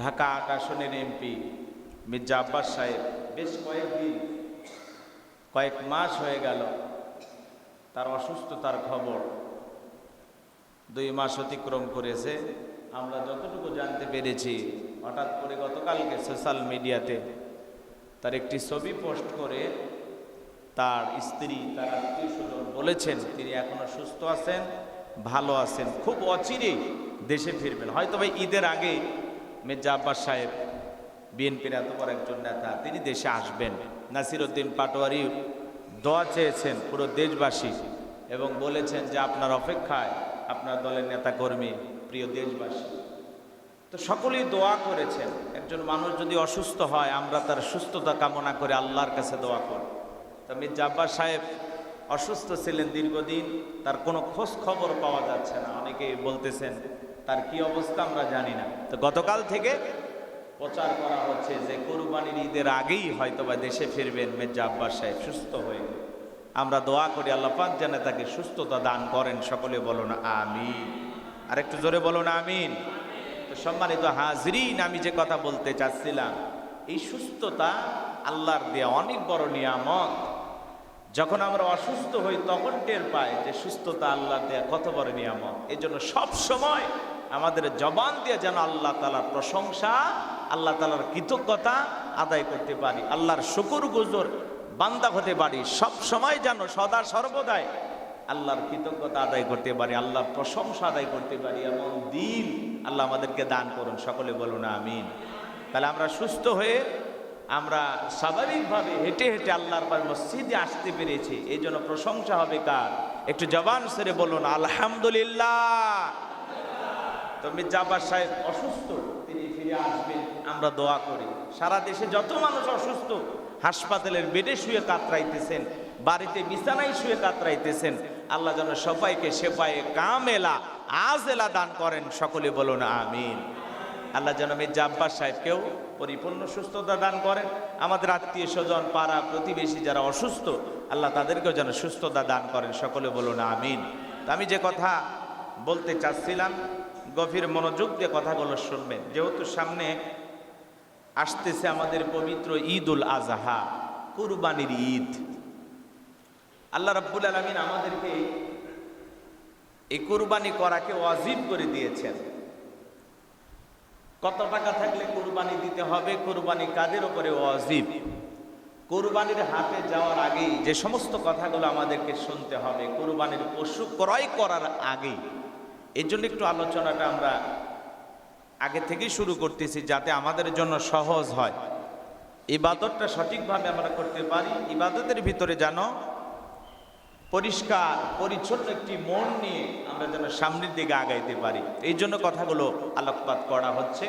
ঢাকা ৮ আসনের এমপি মির্জা আব্বাস সাহেব বেশ কয়েক মাস হয়ে গেল তার অসুস্থতার খবর 2 মাস অতিক্রম করেছে। আমরা যতটুকু জানতে পেরেছি, হঠাৎ করে গতকালকে সোশ্যাল মিডিয়াতে তার একটি ছবি পোস্ট করে তার স্ত্রী, তার আত্মীয়স্বজন বলেছেন তিনি এখনো সুস্থ আছেন, ভালো আছেন, খুব অচিরেই দেশে ফিরবেন। হয়তো ভাই ঈদের আগে মির্জা আব্বাস সাহেব, বিএনপির এত বড় একজন নেতা, তিনি দেশে আসবেন। নাসির উদ্দিন পাটোয়ারি দোয়া চেয়েছেন পুরো দেশবাসী এবং বলেছেন যে আপনার অপেক্ষায় আপনার দলের নেতাকর্মী, প্রিয় দেশবাসী। তো সকলেই দোয়া করেছেন। একজন মানুষ যদি অসুস্থ হয় আমরা তার সুস্থতা কামনা করে আল্লাহর কাছে দোয়া করি। তো মির্জা আব্বাস সাহেব অসুস্থ ছিলেন দীর্ঘদিন, তার কোনো খোঁজ খবর পাওয়া যাচ্ছে না। অনেকেই বলতেছেন তার কি অবস্থা আমরা জানি না। তো গতকাল থেকে প্রচার করা হচ্ছে যে কুরবানির ঈদের আগেই হয়তোবা দেশে ফিরবেন মির্জা আব্বাস সাহেব সুস্থ হয়ে। আমরা দোয়া করি আল্লাহ পাক যেন তাকে সুস্থতা দান করেন। সকলে বলুন আমিন। আর একটু জোরে বলুন আমিন। তো সম্মানিত হাজরিন, আমি যে কথা বলতে চাচ্ছিলাম, এই সুস্থতা আল্লাহর দেয়া অনেক বড় নিয়ামত। যখন আমরা অসুস্থ হই তখন টের পাই যে সুস্থতা আল্লাহর দেয়া কত বড় নিয়ামত। এই জন্য সবসময় আমাদের জবান দিয়ে যেন আল্লাহ তাআলার প্রশংসা, আল্লাহ তাআলার কৃতজ্ঞতা আদায় করতে পারি, আল্লাহর শুকরগুজার বান্দা হতে পারি। সব সময় যেন সদা সর্বদাই আল্লাহর কৃতজ্ঞতা আদায় করতে পারি, আল্লাহর প্রশংসা আদায় করতে পারি। এমন দিন আল্লাহ আমাদেরকে দান করুন। সকলে বলুন আমিন। তাহলে আমরা সুস্থ হয়ে আমরা স্বাভাবিকভাবে হেঁটে হেঁটে আল্লাহর পাক মসজিদে আসতে পেরেছি, এই জন্য প্রশংসা হবে কার? একটু জবান ছেড়ে বলুন আলহামদুলিল্লাহ। তো মির্জা আব্বাস সাহেব অসুস্থ, তিনি ফিরে আসবেন, আমরা দোয়া করি। সারা দেশে যত মানুষ অসুস্থ, হাসপাতালের বেডে শুয়ে কাতরাইতেছেন, বাড়িতে বিছানায় শুয়ে কাতরাইতেছেন, আল্লাহ যেন সবাইকে শেফায়ে কামেলা আজেলা দান করেন। সকলে বলুন আমিন। আল্লাহ যেন মির্জা আব্বাস সাহেবকেও পরিপূর্ণ সুস্থতা দান করেন। আমাদের আত্মীয় স্বজন, পাড়া প্রতিবেশী যারা অসুস্থ, আল্লাহ তাদেরকেও যেন সুস্থতা দান করেন। সকলে বলুন আমিন। আমি যে কথা বলতে চাচ্ছিলাম, গভীর মনোযোগ দিয়ে কথাগুলো শুনবেন। যেহেতু সামনে আসতেছে আমাদের পবিত্র ঈদুল আজহা, কুরবানির ঈদ। আল্লাহ রাব্বুল আলামিন আমাদেরকে এই কুরবানি করাকে ওয়াজিব করে দিয়েছেন। কত টাকা থাকলে কুরবানি দিতে হবে, কুরবানি কাদের উপরে ওয়াজিব, কুরবানির হাতে যাওয়ার আগেই যে সমস্ত কথাগুলো আমাদেরকে শুনতে হবে, কুরবানির পশু ক্রয় করার আগেই। এই জন্য একটু আলোচনাটা আমরা আগে থেকেই শুরু করতেছি, যাতে আমাদের জন্য সহজ হয়, ইবাদতটা সঠিকভাবে আমরা করতে পারি। ইবাদতের ভিতরে যেন পরিষ্কার পরিচ্ছন্ন একটি মন নিয়ে আমরা যেন সামনের দিকে আগাইতে পারি, এই জন্য কথাগুলো আলোকপাত করা হচ্ছে।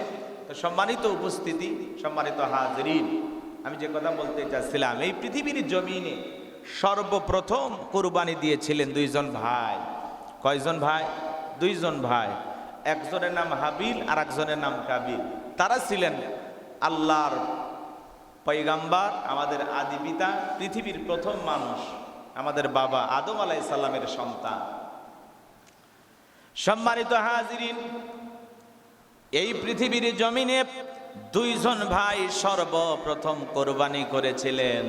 তো সম্মানিত উপস্থিতি, সম্মানিত হাজরিন, আমি যে কথা বলতে চাচ্ছিলাম, এই পৃথিবীর জমিনে সর্বপ্রথম কুরবানি দিয়েছিলেন 2 জন ভাই। কয়জন ভাই? 2 জন ভাই। একজনের নাম হাবিল আর একজনের নাম কাবিল। তারা ছিলেন আল্লাহর পয়গাম্বার, আমাদের আদি পিতা, পৃথিবীর প্রথম মানুষ, আমাদের বাবা আদম আলাইহিস সালামের সন্তান। সম্মানিত হাজিরিন, এই পৃথিবীর জমিনে 2 জন ভাই সর্বপ্রথম কোরবানি করেছিলেন।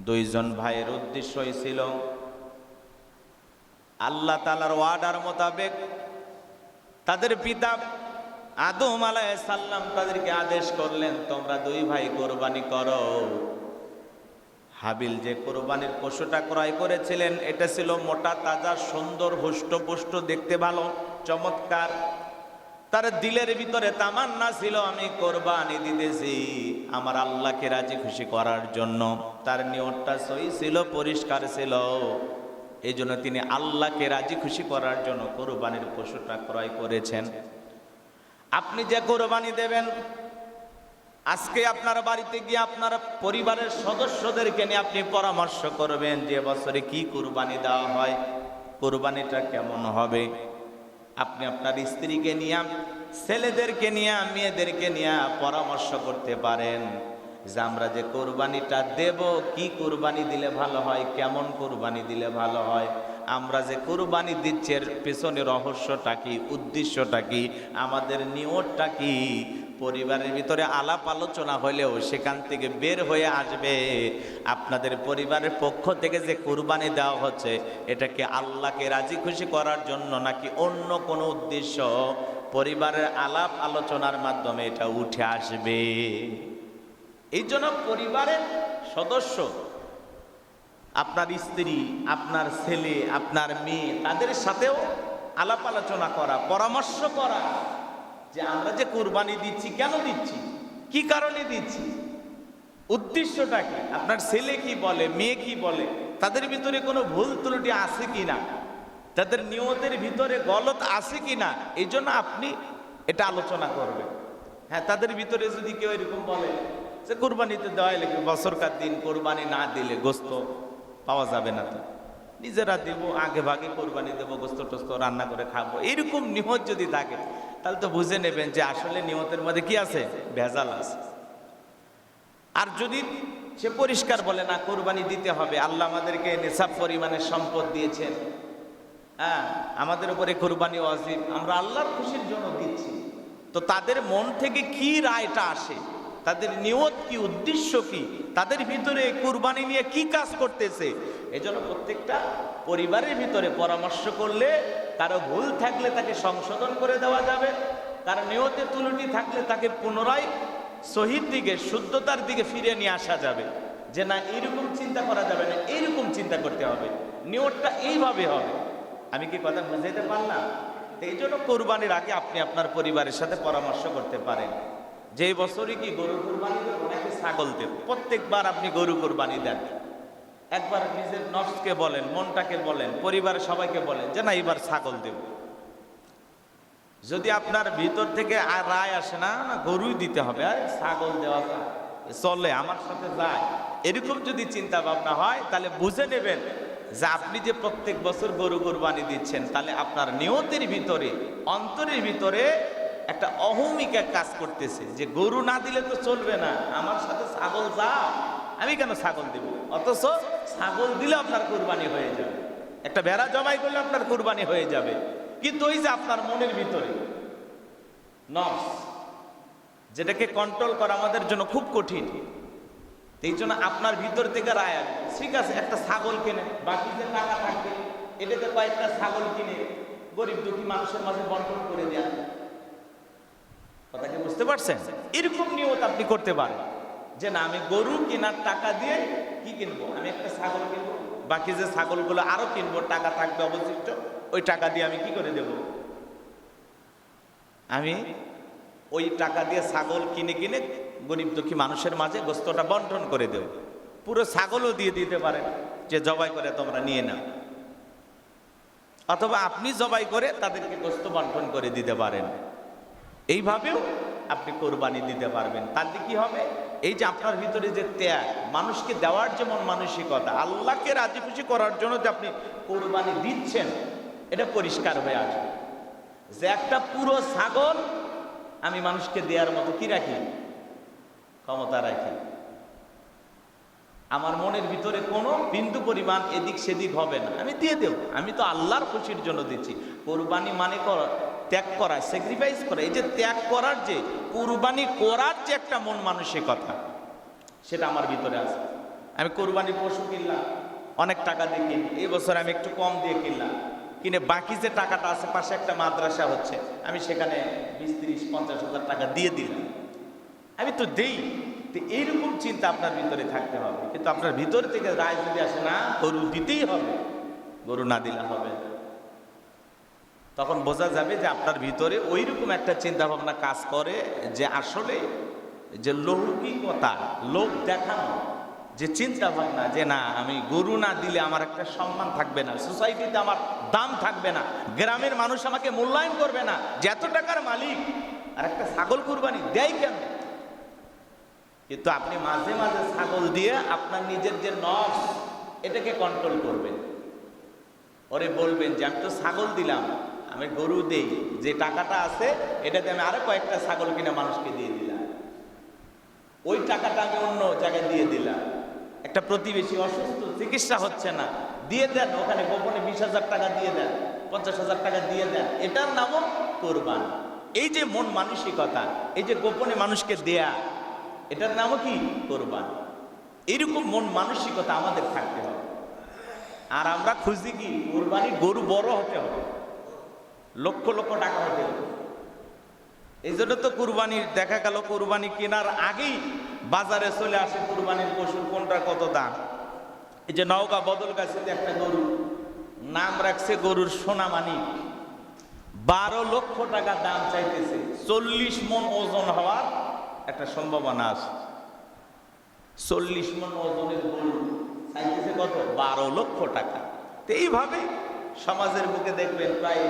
2 জন ভাইয়ের উদ্দেশ্যই ছিল আল্লাহ তাআলার ওয়াদার মোতাবেক তাদের পিতা আদম আলাইহিস সালাম তাদেরকে আদেশ করলেন, তোমরা 2 ভাই কোরবানি করো। হাবিল যে কোরবানির পশুটা ক্রয় করেছিলেন, এটা ছিল মোটা তাজা, সুন্দর, হুষ্টপুষ্ট, দেখতে ভালো, চমৎকার। তার দিলের ভিতরে তামান্না ছিল, আমি কোরবানি দিতেছি আমার আল্লাহকে রাজি খুশি করার জন্য। তার নিয়তটা সহি ছিল, পরিষ্কার ছিল। এই জন্য তিনি আল্লাহকে রাজি খুশি করার জন্য কোরবানির পশুটা ক্রয় করেছেন। আপনি যে কোরবানি দেবেন, আজকে আপনার বাড়িতে গিয়ে আপনার পরিবারের সদস্যদেরকে নিয়ে আপনি পরামর্শ করবেন যে বছরে কি কুরবানি দেওয়া হয়, কুরবানিটা কেমন হবে। আপনি আপনার স্ত্রীকে নিয়ে, ছেলেদেরকে নিয়ে, মেয়েদেরকে নিয়ে পরামর্শ করতে পারেন যে আমরা যে কুরবানিটা দেব, কি কুরবানি দিলে ভালো হয়, কেমন কুরবানি দিলে ভালো হয়। আমরা যে কুরবানি দিচ্ছি এর পেছনে রহস্যটা কি, উদ্দেশ্যটা কি, আমাদের নিয়তটা কি। পরিবারের ভিতরে আলাপ আলোচনা হলেও সেখান থেকে বের হয়ে আসবে আপনাদের পরিবারের পক্ষ থেকে যে কুরবানি দেওয়া হচ্ছে এটাকে আল্লাহকে রাজি খুশি করার জন্য নাকি অন্য কোনো উদ্দেশ্য। পরিবারের আলাপ আলোচনার মাধ্যমে এটা উঠে আসবে। এই জন্য পরিবারের সদস্য, আপনার স্ত্রী, আপনার ছেলে, আপনার মেয়ে, তাদের সাথেও আলাপ আলোচনা করা, পরামর্শ করা যে আমরা যে কুরবানি দিচ্ছি কেন দিচ্ছি, কি কারণে দিচ্ছি, উদ্দেশ্যটা কি, আপনার ছেলে কি বলে, মেয়ে কি বলে, তাদের ভিতরে কোনো ভুল ত্রুটি আছে কিনা, তাদের নিয়তের ভিতরে গলত আছে কিনা, এই জন্য আপনি এটা আলোচনা করবেন। হ্যাঁ, তাদের ভিতরে যদি কেউ এরকম বলে যে কুরবানিতে দেওয়াই লাগবে, বছরকার দিন কোরবানি না দিলে গোস্ত পাওয়া যাবে না, তো নিজেরা দেবো, আগে ভাগে কোরবানি দেবো, গোস্ত টোস্ত রান্না করে খাবো, এরকম নিয়ত যদি থাকে তাহলে তো বুঝে নেবেন যে আসলে নিয়তের মধ্যে কি আছে, ভেজাল আছে। আর যদি সে পরিষ্কার বলে না কোরবানি দিতে হবে, আল্লাহ আমাদেরকে নেশাব পরিমাণের সম্পদ দিয়েছেন, হ্যাঁ আমাদের উপরে কোরবানি ওয়াজিব, আমরা আল্লাহর খুশির জন্য দিচ্ছি, তো তাদের মন থেকে কি রায়টা আসে, তাদের নিয়ত কি, উদ্দেশ্য কি, তাদের ভিতরে কুরবানি নিয়ে কি কাজ করতেছে, এজন্য প্রত্যেকটা পরিবারের ভিতরে পরামর্শ করলে কারো ভুল থাকলে তাকে সংশোধন করে দেওয়া যাবে, কারো নিয়তে ত্রুটি থাকলে তাকে পুনরায় সহির দিকে, শুদ্ধতার দিকে ফিরে নিয়ে আসা যাবে, যে না এইরকম চিন্তা করা যাবে না, এইরকম চিন্তা করতে হবে, নিয়তটা এইভাবে হবে। আমি কি কথা বুঝাইতে পারলাম? এই জন্য কোরবানির আগে আপনি আপনার পরিবারের সাথে পরামর্শ করতে পারেন যে এই বছরই কি গরু কোরবানি দেব নাকি ছাগল দেব। প্রত্যেকবার আপনি গরু কোরবানি দেন, একবার নিজের নফসকে বলেন, মনটাকে বলেন, পরিবারের সবাইকে বলেন যে না এবার ছাগল দেব। যদি আপনার ভিতর থেকে আর রায় আসে না না গরুই দিতে হবে, আর ছাগল দেওয়া যায়, চলে, আমার সাথে যায়, এরকম যদি চিন্তা ভাবনা হয় তাহলে বুঝে নেবেন যে আপনি যে প্রত্যেক বছর গরু কোরবানি দিচ্ছেন তাহলে আপনার নিয়তের ভিতরে, অন্তরের ভিতরে একটা অহমিকা কাজ করতেছে যে গরু না দিলে তো চলবে না, আমার সাথে ছাগল যা, আমি কেন ছাগল দেব, অথচ ছাগল দিলে আপনার কুরবানি হয়ে যাবে, একটা ভেড়া জবাই করলে আপনার কুরবানি হয়ে যাবে। কিন্তু ওই যে আপনার মনের ভিতরে নফস, যেটাকে কন্ট্রোল করা আমাদের জন্য খুব কঠিন, এই জন্য আপনার ভিতর থেকে রায় আসবে, ঠিক আছে একটা ছাগল কিনে, বাকি যে টাকা থাকবে এটাতে কয়েকটা ছাগল কিনে গরিব দুঃখী মানুষের মাঝে বন্টন করে দেয়া। কথা কি বুঝতে পারছেন? এরকম নিয়ত আপনি করতে পারেন যে না আমি গরু কেনার টাকা দিয়ে কি কিনবো, আমি একটা ছাগল কিনবো, বাকি যে ছাগলগুলো আরো কিনবো, টাকা থাকবে অবশিষ্ট, ওই টাকা দিয়ে আমি কি করে দেব, আমি ওই টাকা দিয়ে ছাগল কিনে কিনে গরিব দুঃখী মানুষের মাঝে গোস্তটা বন্টন করে দেব। পুরো ছাগলও দিয়ে দিতে পারেন যে জবাই করে তোমরা নিয়ে নাও, অথবা আপনি জবাই করে তাদেরকে গোস্ত বন্টন করে দিতে পারেন। এইভাবেও আপনি কোরবানি দিতে পারবেন। তাহলে কি হবে, এই যে আপনার ভিতরে যে ত্যাগ, মানুষকে দেওয়ার যেমন মানসিকতা, আল্লাহকে রাজি খুশি করার জন্য যে আপনি কোরবানি দিচ্ছেন, এটা পরিষ্কার হয়ে আসবে যে একটা পুরো ছাগল আমি মানুষকে দেওয়ার মতো কি রাখি, ক্ষমতা রাখি, আমার মনের ভিতরে কোনো বিন্দু পরিমাণ এদিক সেদিক হবে না, আমি দিয়ে দেব, আমি তো আল্লাহর খুশির জন্য দিচ্ছি। কোরবানি মানে ত্যাগ করা, স্যাক্রিফাইস করা, এই যে ত্যাগ করার, যে কুরবানি করার যে একটা মন মানসিকতা, সেটা আমার ভিতরে আছে। আমি কোরবানি পশু কিনলাম অনেক টাকা দিয়ে কিনি, এই বছর আমি একটু কম দিয়ে কিনলাম, কিনে বাকি যে টাকাটা আছে, পাশে একটা মাদ্রাসা হচ্ছে, আমি সেখানে 20-30-50 হাজার টাকা দিয়ে দিলাম, আমি তো দেই। তো এইরকম চিন্তা আপনার ভিতরে থাকতে হবে। কিন্তু আপনার ভিতর থেকে রায় যদি আসে না গরু দিতেই হবে, গরু না দিলে হবে, তখন বোঝা যাবে যে আপনার ভিতরে ওইরকম একটা চিন্তা ভাবনা কাজ করে যে আসলে যে লৌকিকতা, লোক দেখানো যে চিন্তা ভাবনা, যে না আমি গরু না দিলে আমার একটা সম্মান থাকবে না, সোসাইটিতে আমার দাম থাকবে না, গ্রামের মানুষ আমাকে মূল্যায়ন করবে না, যে এত টাকার মালিক আর একটা ছাগল কুরবানি দেয় কেন। কিন্তু আপনি মাঝে মাঝে ছাগল দিয়ে আপনার নিজের যে নফস, এটাকে কন্ট্রোল করবেন, ওরে বলবেন যে আমি তো ছাগল দিলাম, আমি গরু দেই, যে টাকাটা আছে এটাতে আমি আরো কয়েকটা ছাগল কিনে মানুষকে দিয়ে দিলাম, ওই টাকাটা আমি অন্য জায়গায় দিয়ে দিলাম, একটা প্রতিবেশী অসুস্থ, চিকিৎসা হচ্ছে না, দিয়ে দেন, ওখানে গোপনে 20,000 টাকা দিয়ে দেন, 50,000 টাকা দিয়ে দেন, এটার নামও কোরবান। এই যে মন মানসিকতা, এই যে গোপনে মানুষকে দেয়া, এটার নামও কি কোরবান। এইরকম মন মানসিকতা আমাদের থাকতে হবে। আর আমরা খুঁজি কি কোরবানি গরু বড় হতে হবে, লক্ষ লক্ষ টাকা হতে হবে। এই জন্য তো কুরবানির দেখা গেল কুরবানি কেনার আগেই বাজারে চলে আসে কুরবানির পশুর কোনটা কত দাম। এই যে নওগাঁ বদলগাছিতে একটা গরু, নাম রাখছে গরুর সোনামানিক, 12 লক্ষ টাকা দাম চাইতেছে। 40 মণ ওজন হওয়ার একটা সম্ভাবনা আছে। 40 মণ ওজনের গরু চাইতেছে কত? 12 লক্ষ টাকা। তো এইভাবে সমাজের বুকে দেখবেন প্রায়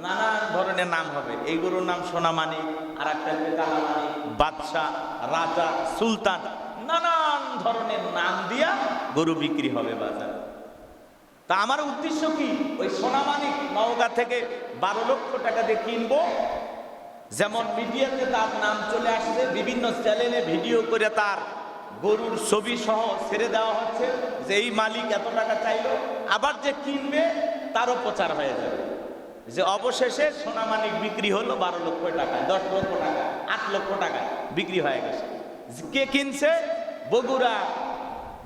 নানান ধরনের নাম হবে। এই গরুর নাম সোনামানিক, আর একটা কালামানিক, বাদশাহ, রাজা, সুলতান, নানান ধরনের নাম দিয়া গরু বিক্রি হবে বাজারে। তা আমার উদ্দেশ্য কি? ওই সোনামানিক নওগাঁ থেকে 12 লক্ষ টাকা দিয়ে কিনবো। যেমন মিডিয়াতে তার নাম চলে আসছে, বিভিন্ন চ্যানেলে ভিডিও করে তার গরুর ছবি সহ ছেড়ে দেওয়া হচ্ছে যে এই মালিক এত টাকা চাইলো। আবার যে কিনবে তারও প্রচার হয়ে যাবে যে অবশেষে সোনামানিক বিক্রি হলো 12 লক্ষ টাকায়, 10 লক্ষ টাকা, 8 লক্ষ টাকায় বিক্রি হয়ে গেছে। কে কিনছে? বগুড়া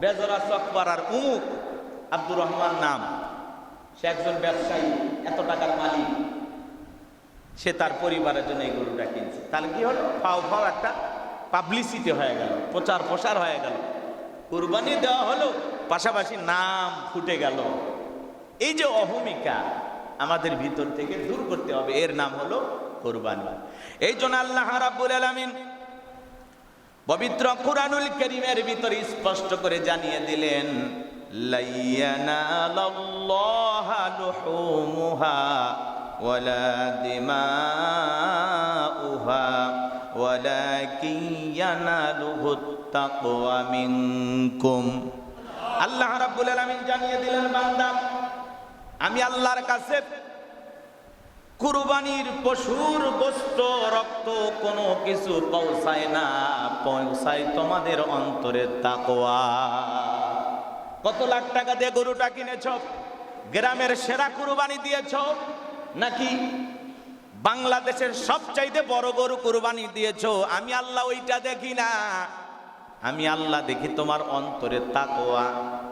বেজরা চকপাড়ার উমুক আব্দুর রহমান নাম, সে একজন ব্যবসায়ী, এত টাকার মালিক, সে তার পরিবারের জন্য এই গরুটা কিনছে। তাহলে কি হলো? ফাও ফাও একটা পাবলিসিটি হয়ে গেল, প্রচার প্রসার হয়ে গেল, কুরবানি দেওয়া হলো, পাশাপাশি নাম ফুটে গেল। এই যে অহমিকা আমাদের ভিতর থেকে দূর করতে হবে, এর নাম হলো কুরবানি। এই জন্য আল্লাহ রাব্বুল আলামিন পবিত্র কুরআনুল কারীমের ভিতরে স্পষ্ট করে জানিয়ে দিলেন, লাইয়ানালাল্লাহা লুহুমুহা ওয়ালা দিমাউহা ওয়ালাকিন ইয়ানালুহুত তাকওয়া মিনকুম। আল্লাহ রাব্বুল আলামিন জানিয়ে দিলেন, বান্দা, আমি আল্লাহর কাছে কুরবানির পশুর গোশত, রক্ত কোনো কিছু পৌঁছায় না, পৌঁছায় তোমাদের অন্তরের তাকওয়া। কত লাখ টাকা দিয়ে গরুটা কিনেছ? গ্রামের সেরা কুরবানি দিয়েছ নাকি বাংলাদেশের সবচাইতে বড় গরু কুরবানি দিয়েছ? আমি আল্লাহ ওইটা দেখি না, আমি আল্লাহ দেখি তোমার অন্তরের তাকওয়া।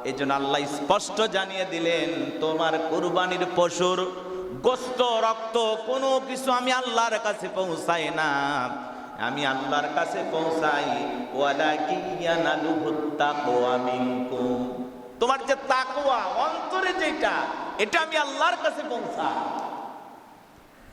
এই জন্য আল্লাহ স্পষ্ট জানিয়ে দিলেন, তোমার কুরবানির পশুর গোশত, রক্ত কোনো কিছু আমি আল্লাহর কাছে পৌঁছাই না, আমি আল্লাহর কাছে পৌঁছাই ওয়ালাকিন ইয়ানালুহুত তাকওয়া মিনকুম। তোমার যে তাকওয়া অন্তরে যেটা, এটা আমি আল্লাহর কাছে পৌঁছাই।